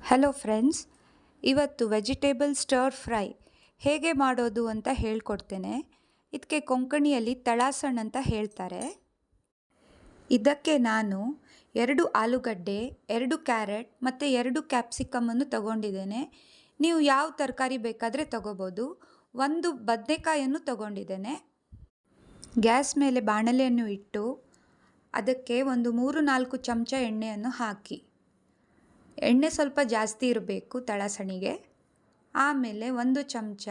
Hello friends, ಇವತ್ತು vegetable star fry ಹೇಗೆ ಮಾಡೋದು ಅಂತ ಹೇಳ್ಕೊಡ್ತೇನೆ. ಇದಕ್ಕೆ ಕೊಂಕಣಿಯಲ್ಲಿ ತಳಾಸಣ್ ಅಂತ ಹೇಳ್ತಾರೆ. ಇದಕ್ಕೆ ನಾನು 2 ಆಲೂಗಡ್ಡೆ, 2 ಕ್ಯಾರೆಟ್ ಮತ್ತು 2 ಕ್ಯಾಪ್ಸಿಕಮನ್ನು ತಗೊಂಡಿದ್ದೇನೆ. ನೀವು ಯಾವ ತರಕಾರಿ ಬೇಕಾದರೆ ತಗೋಬೋದು. 1 ಬದನೆಕಾಯನ್ನು ತಗೊಂಡಿದ್ದೇನೆ. ಗ್ಯಾಸ್ ಮೇಲೆ ಬಾಣಲೆಯನ್ನು ಇಟ್ಟು ಅದಕ್ಕೆ ಒಂದು 3-4 ಚಮಚ ಎಣ್ಣೆಯನ್ನು ಹಾಕಿ. ಎಣ್ಣೆ ಸ್ವಲ್ಪ ಜಾಸ್ತಿ ಇರಬೇಕು ತಳಸಣಿಗೆ. ಆಮೇಲೆ 1 ಚಮಚ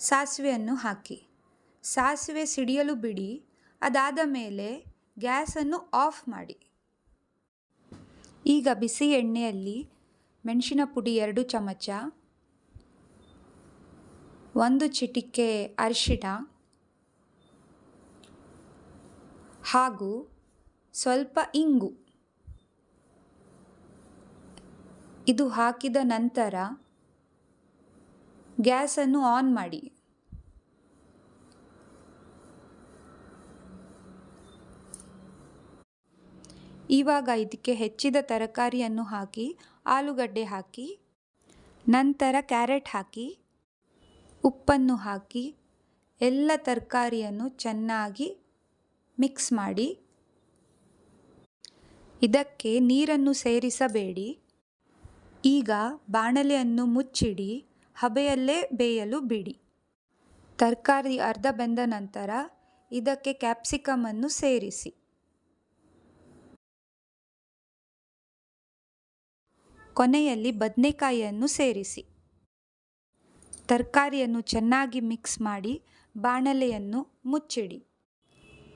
ಸಾಸಿವೆಯನ್ನು ಹಾಕಿ. ಸಾಸಿವೆ ಸಿಡಿಯಲು ಬಿಡಿ. ಅದಾದ ಮೇಲೆ ಗ್ಯಾಸನ್ನು ಆಫ್ ಮಾಡಿ. ಈಗ ಬಿಸಿ ಎಣ್ಣೆಯಲ್ಲಿ ಮೆಣಸಿನ ಪುಡಿ 2 ಚಮಚ, 1 ಚಿಟಿಕೆ ಅರಿಶಿಣ ಹಾಗೂ ಸ್ವಲ್ಪ ಇಂಗು ಇದು ಹಾಕಿದ ನಂತರ ಗ್ಯಾಸನ್ನು ಆನ್ ಮಾಡಿ. ಇವಾಗ ಇದಕ್ಕೆ ಹೆಚ್ಚಿದ ತರಕಾರಿಯನ್ನು ಹಾಕಿ, ಆಲೂಗಡ್ಡೆ ಹಾಕಿ, ನಂತರ ಕ್ಯಾರೆಟ್ ಹಾಕಿ, ಉಪ್ಪನ್ನು ಹಾಕಿ ಎಲ್ಲ ತರಕಾರಿಯನ್ನು ಚೆನ್ನಾಗಿ ಮಿಕ್ಸ್ ಮಾಡಿ. ಇದಕ್ಕೆ ನೀರನ್ನು ಸೇರಿಸಬೇಡಿ. ಈಗ ಬಾಣಲೆಯನ್ನು ಮುಚ್ಚಿಡಿ, ಹಬೆಯಲ್ಲೇ ಬೇಯಲು ಬಿಡಿ. ತರಕಾರಿ ಅರ್ಧ ಬೆಂದ ನಂತರ ಇದಕ್ಕೆ ಕ್ಯಾಪ್ಸಿಕಮನ್ನು ಸೇರಿಸಿ. ಕೊನೆಯಲ್ಲಿ ಬದನೆಕಾಯಿಯನ್ನು ಸೇರಿಸಿ. ತರಕಾರಿಯನ್ನು ಚೆನ್ನಾಗಿ ಮಿಕ್ಸ್ ಮಾಡಿ ಬಾಣಲೆಯನ್ನು ಮುಚ್ಚಿಡಿ.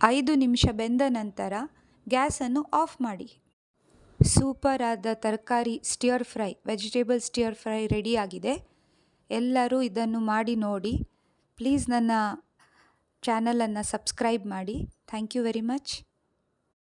5 ನಿಮಿಷ ಬೆಂದ ನಂತರ ಗ್ಯಾಸನ್ನು ಆಫ್ ಮಾಡಿ. ಸೂಪರ್ ಆದ ತರಕಾರಿ steer fry, vegetable steer fry ರೆಡಿಯಾಗಿದೆ. ಎಲ್ಲರೂ ಇದನ್ನು ಮಾಡಿ ನೋಡಿ. ಪ್ಲೀಸ್ ನನ್ನ ಚಾನಲನ್ನು ಸಬ್ಸ್ಕ್ರೈಬ್ ಮಾಡಿ. Thank you very much.